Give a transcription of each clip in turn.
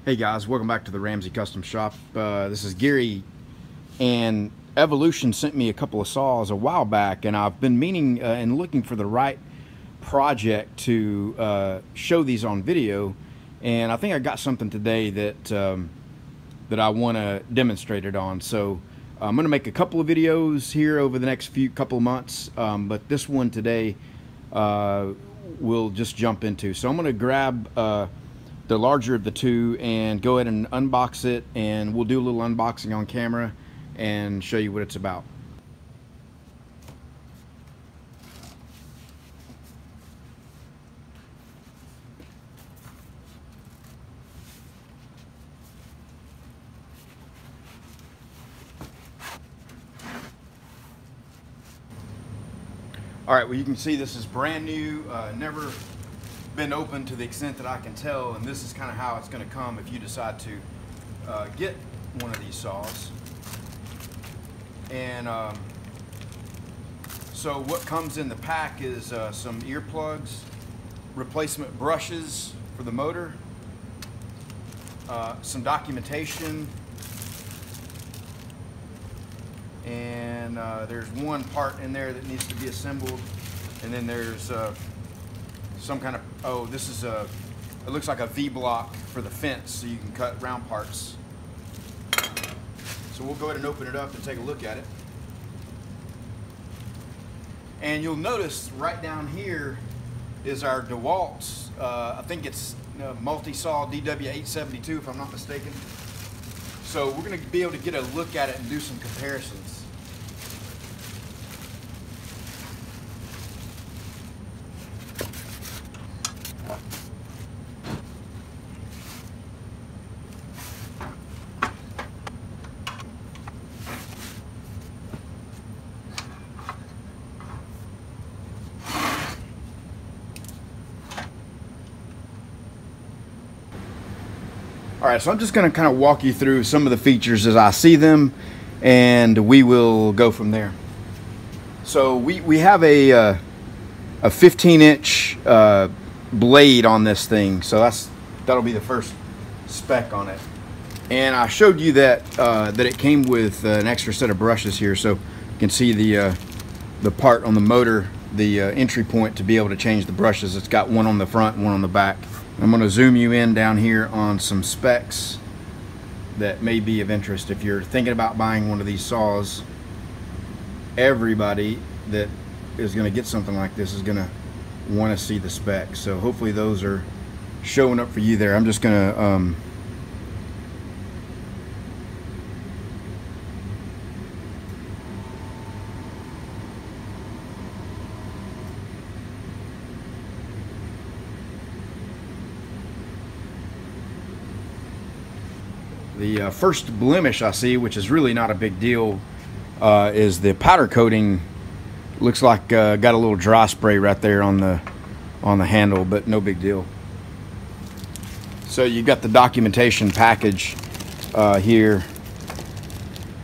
Hey guys, welcome back to the Ramsey Custom Shop. This is Gary, and Evolution sent me a couple of saws a while back, and I've been meaning and looking for the right project to show these on video, and I think I got something today that that I want to demonstrate it on. So I'm going to make a couple of videos here over the next couple of months, but this one today we'll just jump into. So I'm going to grab the larger of the two and go ahead and unbox it, and we'll do a little unboxing on camera and show you what it's about. All right, well, you can see this is brand new, never been open to the extent that I can tell, and this is kind of how it's going to come if you decide to get one of these saws. And so what comes in the pack is some earplugs, replacement brushes for the motor, some documentation, and there's one part in there that needs to be assembled, and then there's some kind of, oh, this is it looks like a V-block for the fence, so you can cut round parts. So we'll go ahead and open it up and take a look at it. And you'll notice right down here is our Dewalt, I think it's multi-saw DW872 if I'm not mistaken. So we're going to be able to get a look at it and do some comparisons. All right, so I'm just going to kind of walk you through some of the features as I see them, and we will go from there. So we have a 15-inch blade on this thing, so that'll be the first spec on it. And I showed you that that it came with an extra set of brushes here, so you can see the part on the motor, the entry point to be able to change the brushes. It's got one on the front and one on the back. I'm going to zoom you in down here on some specs that may be of interest if you're thinking about buying one of these saws. Everybody that is going to get something like this is going to want to see the specs, so hopefully those are showing up for you there. I'm just going to the first blemish I see, which is really not a big deal, is the powder coating. Looks like got a little dry spray right there on the handle, but no big deal. So you got the documentation package here,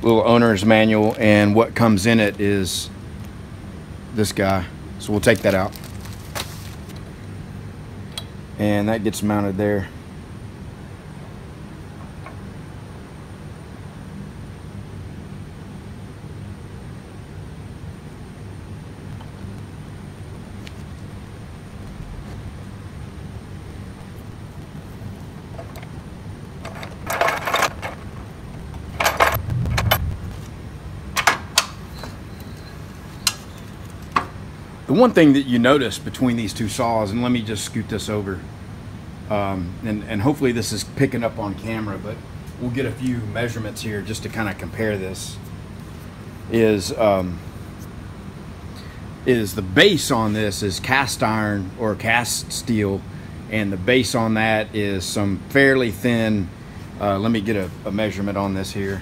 little owner's manual, and what comes in it is this guy. So we'll take that out, and that gets mounted there. The one thing that you notice between these two saws, and let me just scoot this over, and hopefully this is picking up on camera, but we'll get a few measurements here just to kind of compare this, is the base on this is cast iron or cast steel, and the base on that is some fairly thin, let me get a measurement on this here.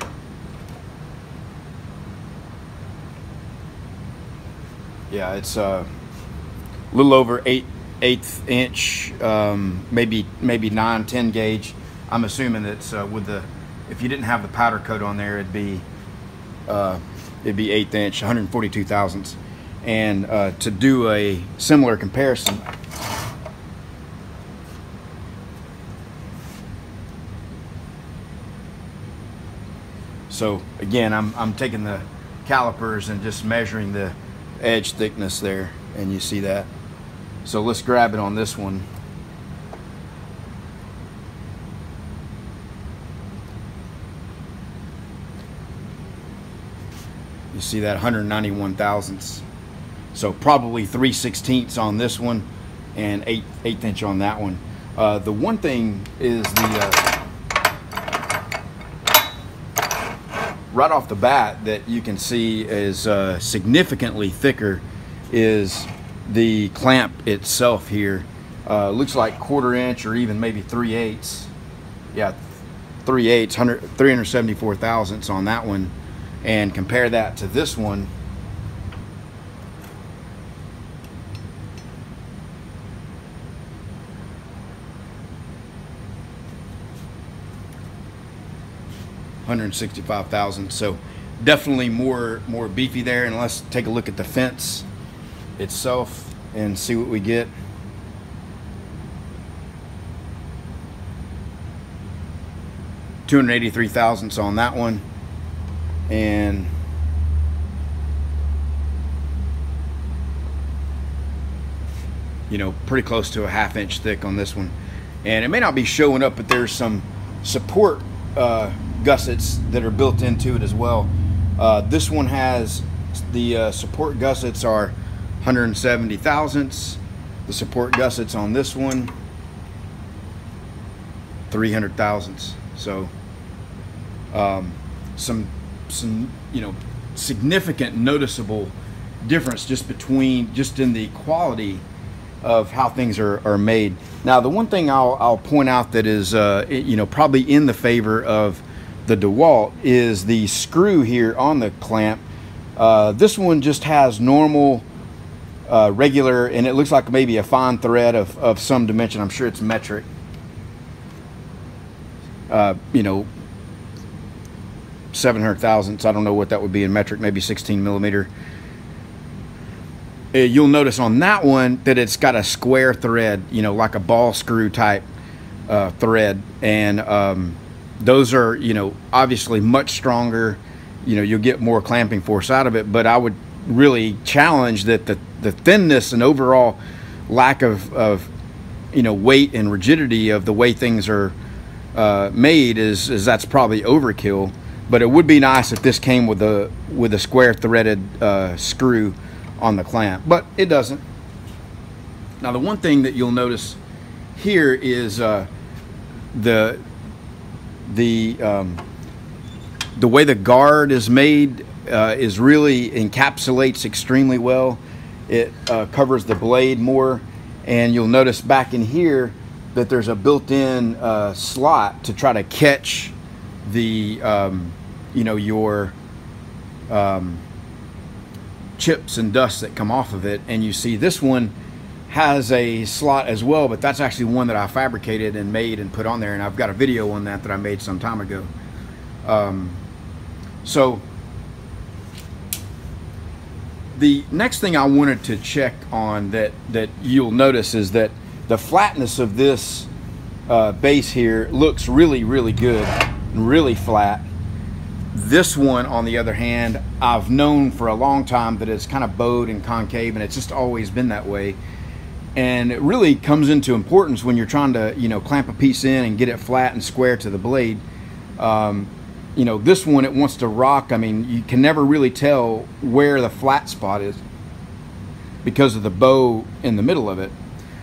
Yeah, it's a little over 8/8 inch, maybe 9-10 gauge. I'm assuming that's with the, if you didn't have the powder coat on there, it'd be 1/8 inch, 142 thousandths. And to do a similar comparison, So again, I'm taking the calipers and just measuring the edge thickness there, and you see that. So let's grab it on this one. You see that 191 thousandths. So probably 3/16 on this one and 1/8 inch on that one. The one thing is right off the bat that you can see is significantly thicker is the clamp itself here. Looks like 1/4 inch or even maybe 3/8. Yeah, 3/8, 374 thousandths on that one. And compare that to this one. $165,000. So definitely more beefy there. And let's take a look at the fence itself and see what we get. $283 thousandths on that one, and you know, pretty close to a 1/2 inch thick on this one. And it may not be showing up, but there's some support gussets that are built into it as well. This one has the support gussets are 170 thousandths. The support gussets on this one 300 thousandths. So some you know, significant noticeable difference just in the quality of how things are made. Now the one thing I'll point out that is you know, probably in the favor of the DeWalt is the screw here on the clamp. This one just has normal regular, and it looks like maybe a fine thread of some dimension. I'm sure it's metric. You know, 700 thousandths. I don't know what that would be in metric, maybe 16 millimeter. You'll notice on that one that it's got a square thread, you know, like a ball screw type thread, and those are, you know, obviously much stronger. You know, you'll get more clamping force out of it, but I would really challenge that the thinness and overall lack of you know, weight and rigidity of the way things are made is that's probably overkill. But it would be nice if this came with a square threaded screw on the clamp, but it doesn't. Now the one thing that you'll notice here is the way the guard is made is really encapsulates extremely well. It covers the blade more, and you'll notice back in here that there's a built-in slot to try to catch the you know, your chips and dust that come off of it. And you see this one has a slot as well, but that's actually one that I fabricated and made and put on there, and I've got a video on that I made some time ago. So the next thing I wanted to check on that you'll notice is that the flatness of this base here looks really good and really flat. This one, on the other hand, I've known for a long time that it's kind of bowed and concave, and it's just always been that way. And it really comes into importance when you're trying to, you know, clamp a piece in and get it flat and square to the blade. You know, this one, it wants to rock. I mean, you can never really tell where the flat spot is because of the bow in the middle of it.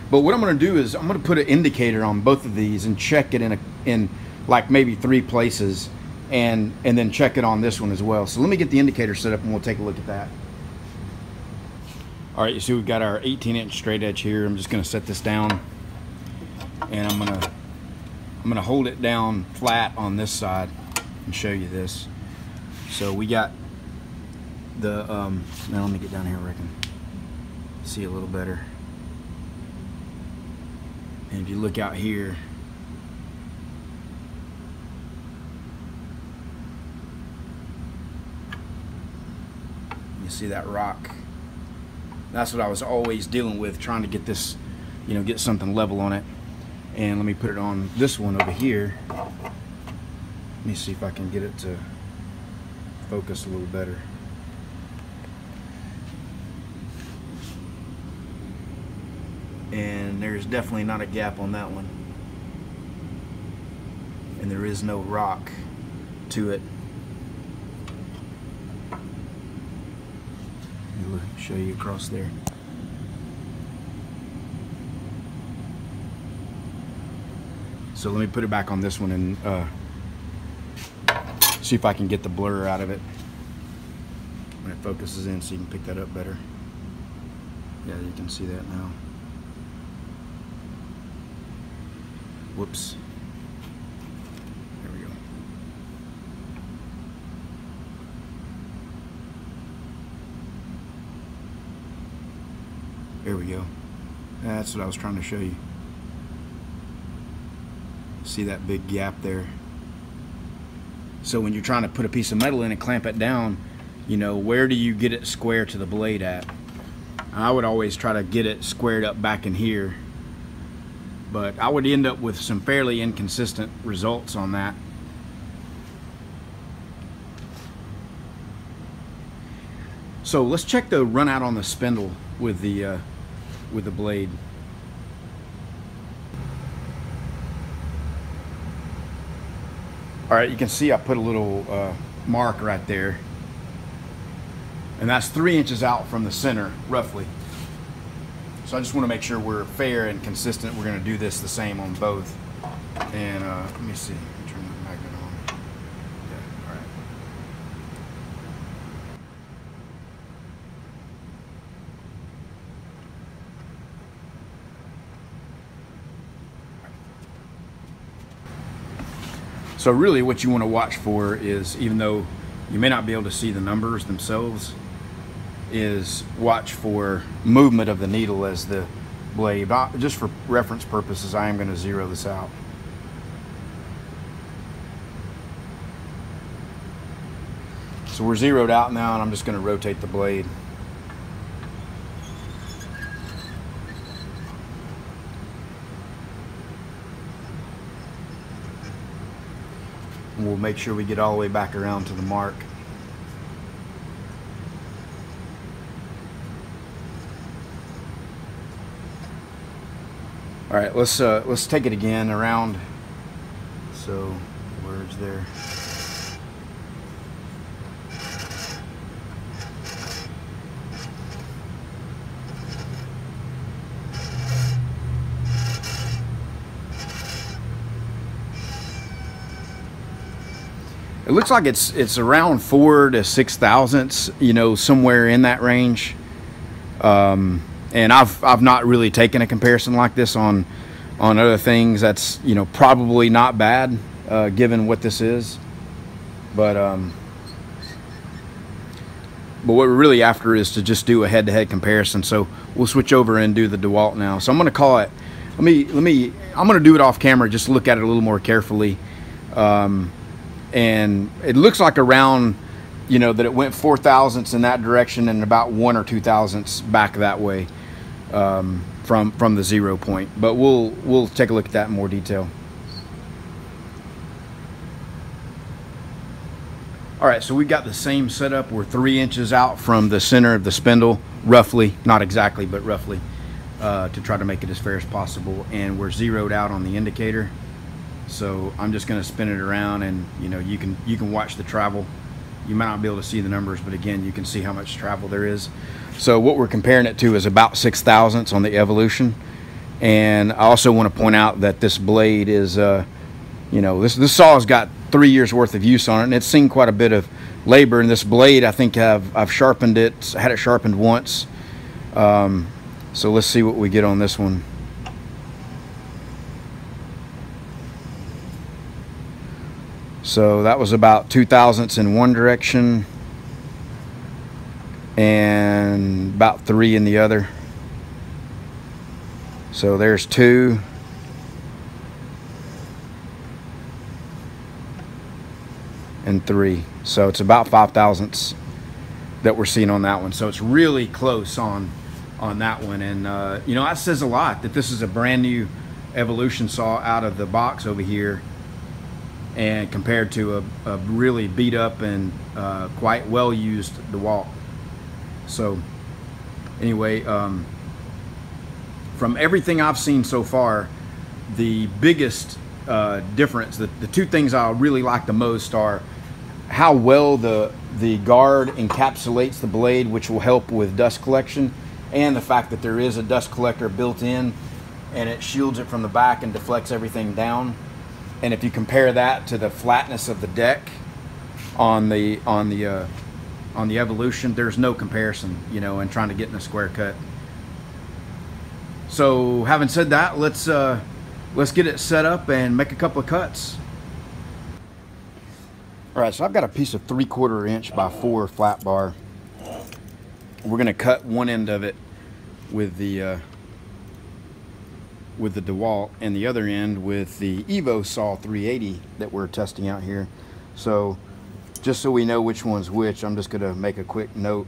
But what I'm going to do is I'm going to put an indicator on both of these and check it in like maybe 3 places, and then check it on this one as well. So let me get the indicator set up and we'll take a look at that. All right, you see we've got our 18-inch straight edge here. I'm just going to set this down, and I'm going to hold it down flat on this side and show you this. So we got the now let me get down here where I can see a little better. And if you look out here, you see that rock. That's what I was always dealing with, trying to get this, you know, get something level on it. And let me put it on this one over here. Let me see if I can get it to focus a little better. And there's definitely not a gap on that one. And there is no rock to it. Let me show you across there. So let me put it back on this one and see if I can get the blur out of it when it focuses in, so you can pick that up better. Yeah, you can see that now. Whoops. There we go. There we go. That's what I was trying to show you. See that big gap there? So when you're trying to put a piece of metal in and clamp it down, you know, where do you get it square to the blade at? I would always try to get it squared up back in here, but I would end up with some fairly inconsistent results on that. So let's check the runout on the spindle with the blade. All right, you can see I put a little mark right there, and that's 3 inches out from the center, roughly. So I just want to make sure we're fair and consistent. We're going to do this the same on both. And let me see. Turn the magnet on. Yeah, all right. So really what you want to watch for is, even though you may not be able to see the numbers themselves, is watch for movement of the needle as the blade. Just for reference purposes, I am going to zero this out. So we're zeroed out now, and I'm just going to rotate the blade. And we'll make sure we get all the way back around to the mark. All right, let's take it again around. So words there. It looks like it's around 4 to 6 thousandths, you know, somewhere in that range. And I've not really taken a comparison like this on other things. That's, you know, probably not bad given what this is. But what we're really after is to just do a head-to-head comparison. So we'll switch over and do the Dewalt now. So I'm going to call it. I'm going to do it off camera. Just look at it a little more carefully. And it looks like around, you know, that it went 4 thousandths in that direction and about 1 or 2 thousandths back that way from the 0 point. But we'll take a look at that in more detail. All right, so we got the same setup. We're 3 inches out from the center of the spindle, roughly, not exactly, but roughly, to try to make it as fair as possible. And we're zeroed out on the indicator. So I'm just going to spin it around, and you know, you can watch the travel. You might not be able to see the numbers, but again, you can see how much travel there is. So what we're comparing it to is about 6 thousandths on the Evolution. And I also want to point out that this blade is, you know, this saw has got 3 years worth of use on it, and it's seen quite a bit of labor. And this blade, I think I've sharpened it, had it sharpened once. So let's see what we get on this one. So that was about 2 thousandths in one direction and about 3 in the other. So there's 2. And 3. So it's about 5 thousandths that we're seeing on that one. So it's really close on that one. And you know, that says a lot that this is a brand new Evolution saw out of the box over here. and compared to a really beat up and quite well used Dewalt. So anyway, from everything I've seen so far, the biggest difference, the two things I really like the most are how well the guard encapsulates the blade, which will help with dust collection, and the fact that there is a dust collector built in and it shields it from the back and deflects everything down. And if you compare that to the flatness of the deck on the Evolution, there's no comparison, you know, in trying to get in a square cut. So having said that, let's get it set up and make a couple of cuts. All right, so I've got a piece of 3/4 inch by 4 flat bar. We're gonna cut one end of it with the Dewalt, and the other end with the Evosaw380 that we're testing out here. So just so we know which one's which, I'm just gonna make a quick note.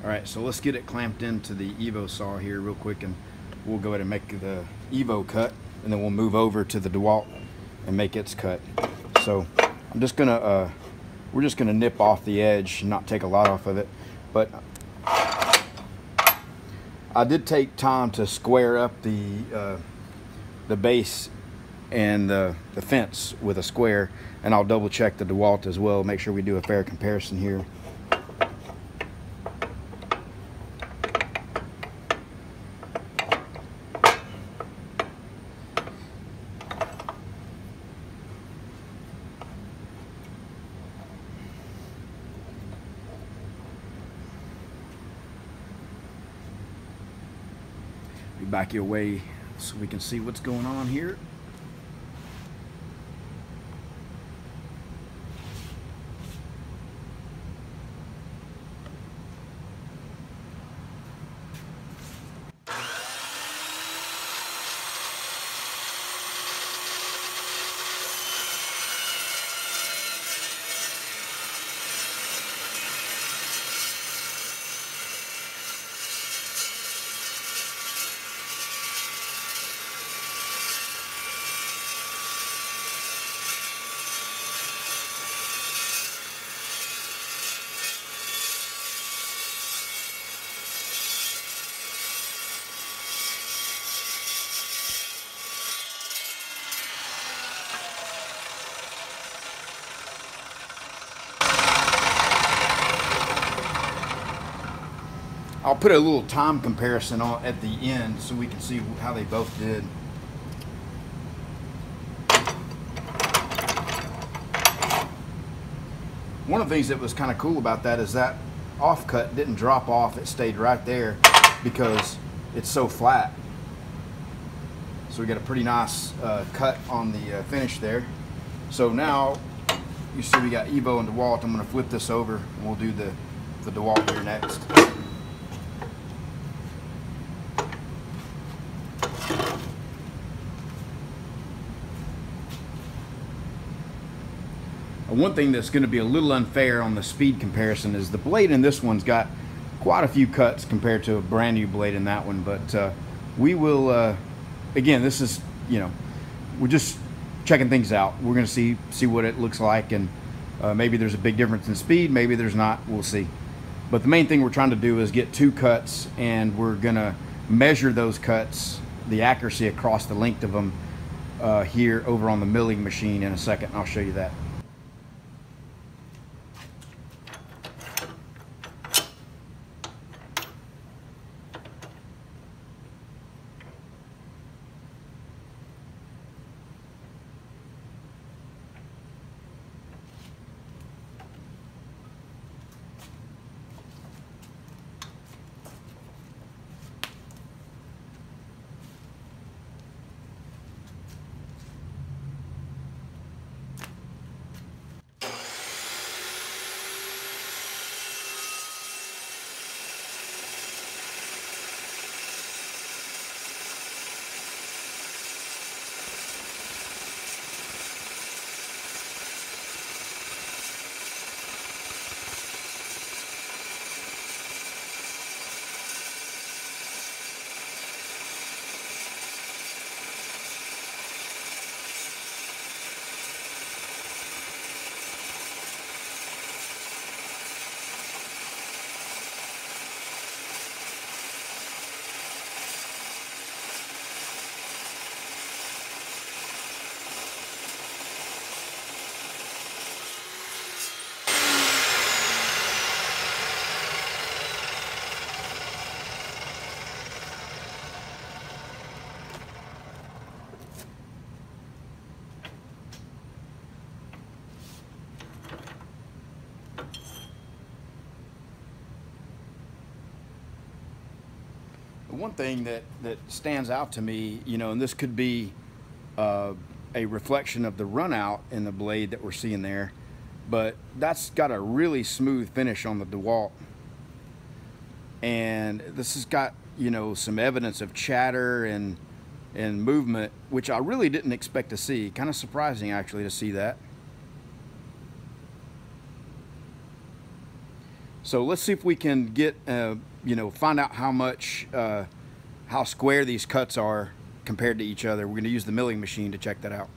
All right, so let's get it clamped into the Evosaw here real quick, and we'll go ahead and make the Evo cut, and then we'll move over to the Dewalt and make its cut. So I'm just gonna we're just gonna nip off the edge and not take a lot off of it, but I did take time to square up the base and the fence with a square, and I'll double check the Dewalt as well, make sure we do a fair comparison here. Back your way so we can see what's going on here. I'll put a little time comparison on at the end so we can see how they both did. One of the things that was kind of cool about that is that offcut didn't drop off, it stayed right there because it's so flat. So we got a pretty nice cut on the finish there. So now you see we got Evo and Dewalt. I'm going to flip this over and we'll do the Dewalt here next. One thing that's going to be a little unfair on the speed comparison is the blade in this one's got quite a few cuts compared to a brand new blade in that one, but we will again, this is, you know, we're just checking things out. We're going to see what it looks like, and maybe there's a big difference in speed, maybe there's not, we'll see. But the main thing we're trying to do is get 2 cuts, and we're going to measure those cuts, the accuracy across the length of them here over on the milling machine in a second. I'll show you that. one thing that stands out to me, you know, and this could be a reflection of the runout in the blade that we're seeing there, but that's got a really smooth finish on the Dewalt. And this has got, you know, some evidence of chatter and movement, which I really didn't expect to see. Kind of surprising, actually, to see that. So let's see if we can get, you know, find out how square these cuts are compared to each other. We're going to use the milling machine to check that out.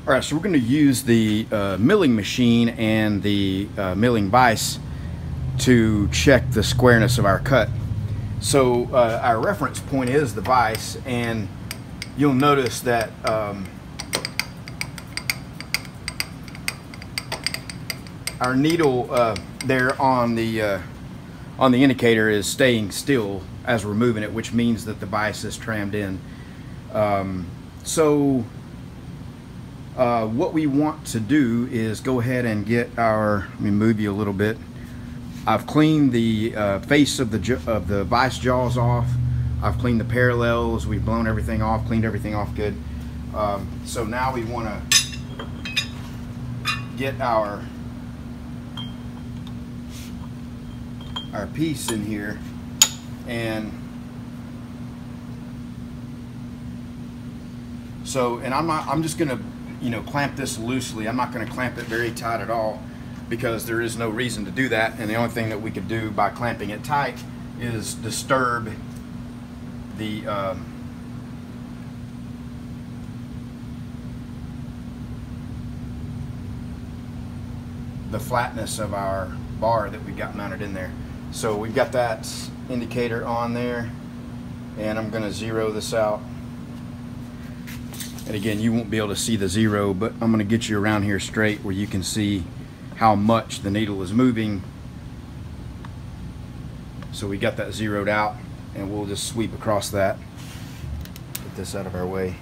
All right, so we're going to use the milling machine and the milling vise to check the squareness of our cut. So our reference point is the vise, and you'll notice that our needle there on the indicator is staying still as we're moving it, which means that the vise is trammed in. What we want to do is go ahead and get our, let me move you a little bit. I've cleaned the face of the vise jaws off. I've cleaned the parallels. We've blown everything off, cleaned everything off good. So now we want to get our piece in here, and so, and I'm just gonna, you know, clamp this loosely. I'm not gonna clamp it very tight at all, because there is no reason to do that, and the only thing that we could do by clamping it tight is disturb the flatness of our bar that we got mounted in there. So we've got that indicator on there, and I'm going to zero this out. And again, you won't be able to see the zero, but I'm going to get you around here straight where you can see how much the needle is moving. So we got that zeroed out, and we'll just sweep across that. Get this out of our way.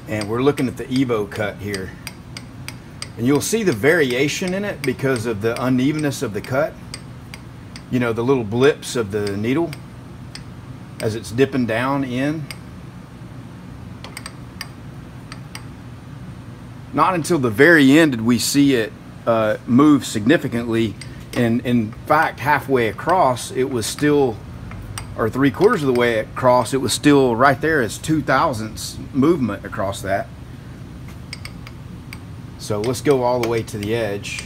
And we're looking at the Evo cut here. And you'll see the variation in it because of the unevenness of the cut. You know, the little blips of the needle as it's dipping down in. Not until the very end did we see it move significantly. And in fact, halfway across, it was still, or 3/4 of the way across, it was still right there as 0.002 movement across that. So let's go all the way to the edge.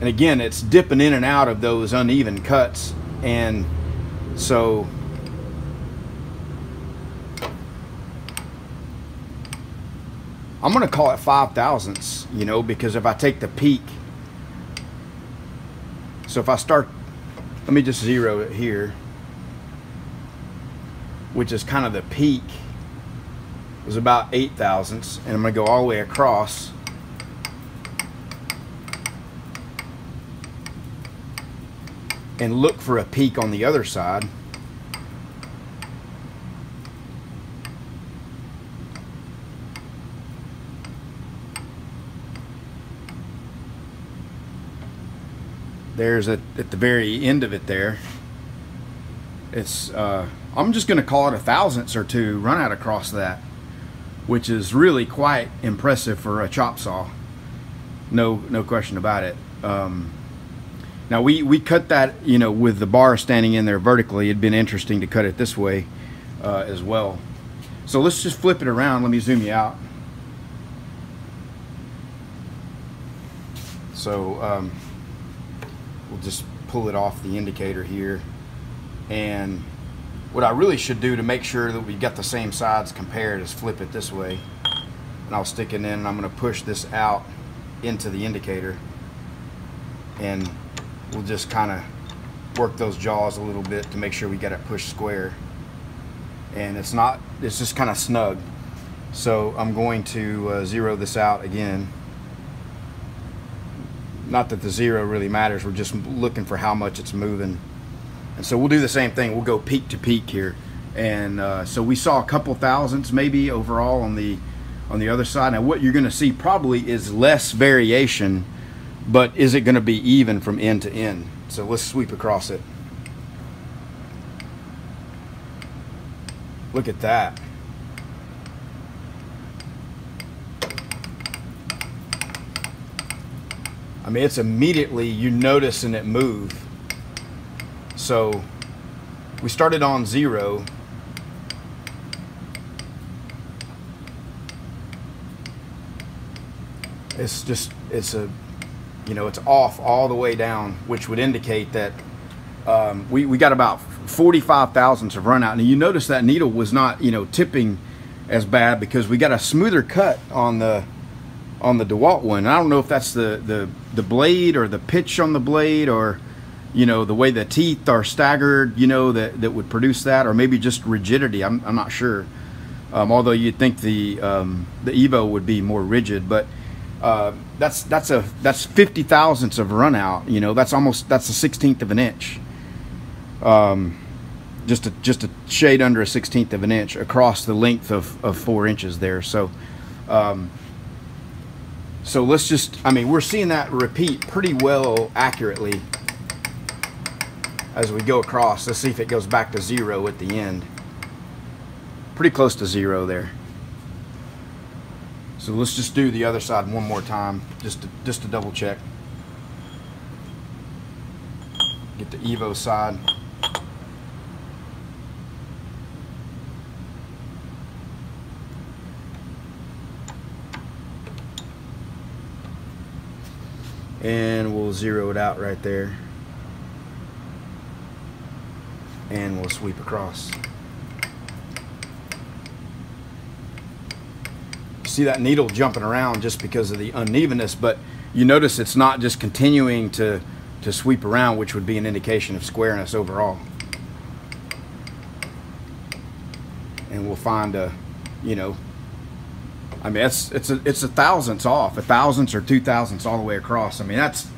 And again, it's dipping in and out of those uneven cuts, and so I'm going to call it 0.005, you know, because if I take the peak, so if I start, let me just zero it here, which is kind of the peak, was about 0.008, and I'm going to go all the way across. And look for a peak on the other side. There's at the very end of it there. It's I'm just going to call it 1/1000 or 2 run out across that, which is really quite impressive for a chop saw. No question about it. Now we cut that, you know, with the bar standing in there vertically. It'd been interesting to cut it this way as well. So let's just flip it around. Let me zoom you out. So we'll just pull it off the indicator here, and what I really should do to make sure that we got the same sides compared is flip it this way, and I'll stick it in, and I'm going to push this out into the indicator, and we'll just kind of work those jaws a little bit to make sure we got it pushed square. And it's just kind of snug. So I'm going to zero this out again. Not that the zero really matters, we're just looking for how much it's moving. And so we'll do the same thing. We'll go peak to peak here And so we saw a couple thousandths maybe overall on the other side. Now what you're going to see probably is less variation, but is it going to be even from end to end? So let's sweep across it. Look at that. I mean, it's immediately, you noticing it move. So we started on 0. It's just, it's a, you know, it's off all the way down, which would indicate that we got about 45 thousandths of run out. And you notice that needle was not, you know, tipping as bad because we got a smoother cut on the Dewalt one. And I don't know if that's the blade or the pitch on the blade, or, you know, the way the teeth are staggered, you know, that would produce that, or maybe just rigidity. I'm not sure. Although you'd think the Evo would be more rigid, but that's 50 thousandths of run out. You know, that's a 1/16 of an inch. Just a shade under a 1/16 of an inch across the length of 4 inches there. So so let's just, I mean, we're seeing that repeat pretty well accurately as we go across. Let's see if it goes back to 0 at the end. Pretty close to 0 there. So let's just do the other side one more time, just to double check. Get the Evo side. And we'll 0 it out right there. And we'll sweep across. See that needle jumping around just because of the unevenness, but you notice it's not just continuing to sweep around, which would be an indication of squareness overall. And we'll find a, you know, I mean, it's a thousandths off, a thousandths or 2 thousandths all the way across. I mean, that's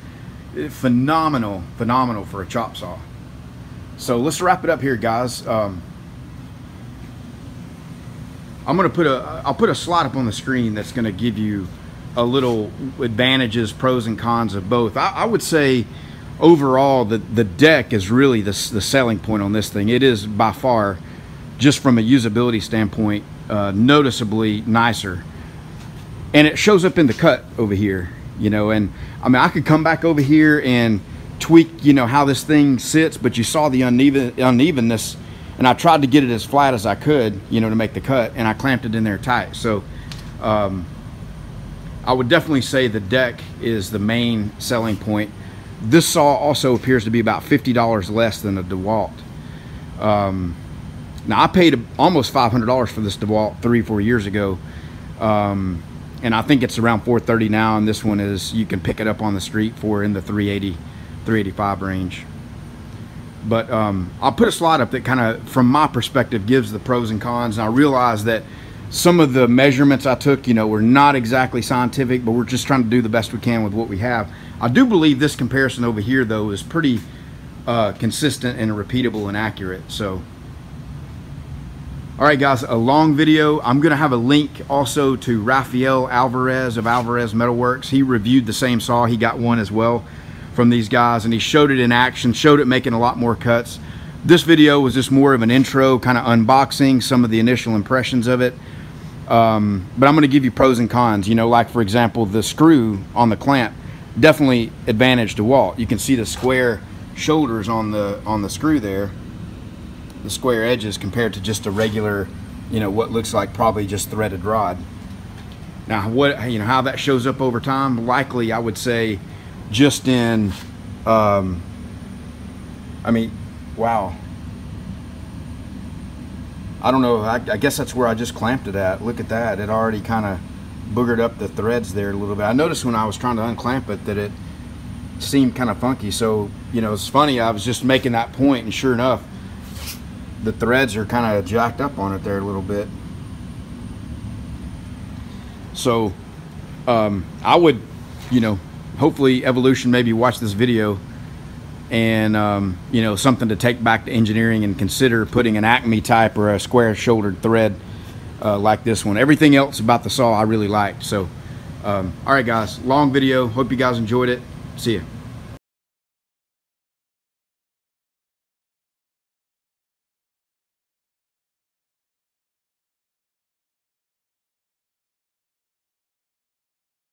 phenomenal for a chop saw. So let's wrap it up here, guys. I'm gonna I'll put a slide up on the screen that's gonna give you a little advantages, pros and cons of both. I would say overall the deck is really the selling point on this thing. It is by far, just from a usability standpoint, noticeably nicer. And it shows up in the cut over here, you know, and I mean, I could come back over here and tweak, you know, how this thing sits, but you saw the unevenness, and I tried to get it as flat as I could, you know, to make the cut, and I clamped it in there tight. So I would definitely say the deck is the main selling point. This saw also appears to be about $50 less than a Dewalt. Now I paid almost $500 for this Dewalt 3-4 years ago, and I think it's around $430 now, and this one is, you can pick it up on the street for in the $380, $385 range. But I'll put a slide up that kind of, from my perspective, gives the pros and cons. And I realize that some of the measurements I took, you know, were not exactly scientific, but we're just trying to do the best we can with what we have. I do believe this comparison over here, though, is pretty consistent and repeatable and accurate. So, all right, guys, a long video. I'm going to have a link also to Rafael Alvarez of Alvarez Metalworks. He reviewed the same saw. He got one as well from these guys, and he showed it in action, showed it making a lot more cuts. This video was just more of an intro, kind of unboxing some of the initial impressions of it. But I'm going to give you pros and cons. You know, like for example, the screw on the clamp, definitely advantage Dewalt. You can see the square shoulders on the screw there, the square edges, compared to just a regular, you know, what looks like probably just threaded rod. Now, what, you know, how that shows up over time, likely I would say just in, I mean, wow. I don't know, I guess that's where I just clamped it at. Look at that, it already kind of boogered up the threads there a little bit. I noticed when I was trying to unclamp it that it seemed kind of funky. So, you know, it's funny, I was just making that point, and sure enough, the threads are kind of jacked up on it there a little bit. So I would, you know, hopefully Evolution maybe watch this video and you know, something to take back to engineering and consider putting an Acme type or a square shouldered thread like this one. Everything else about the saw I really liked. So all right guys, long video, hope you guys enjoyed it. See ya.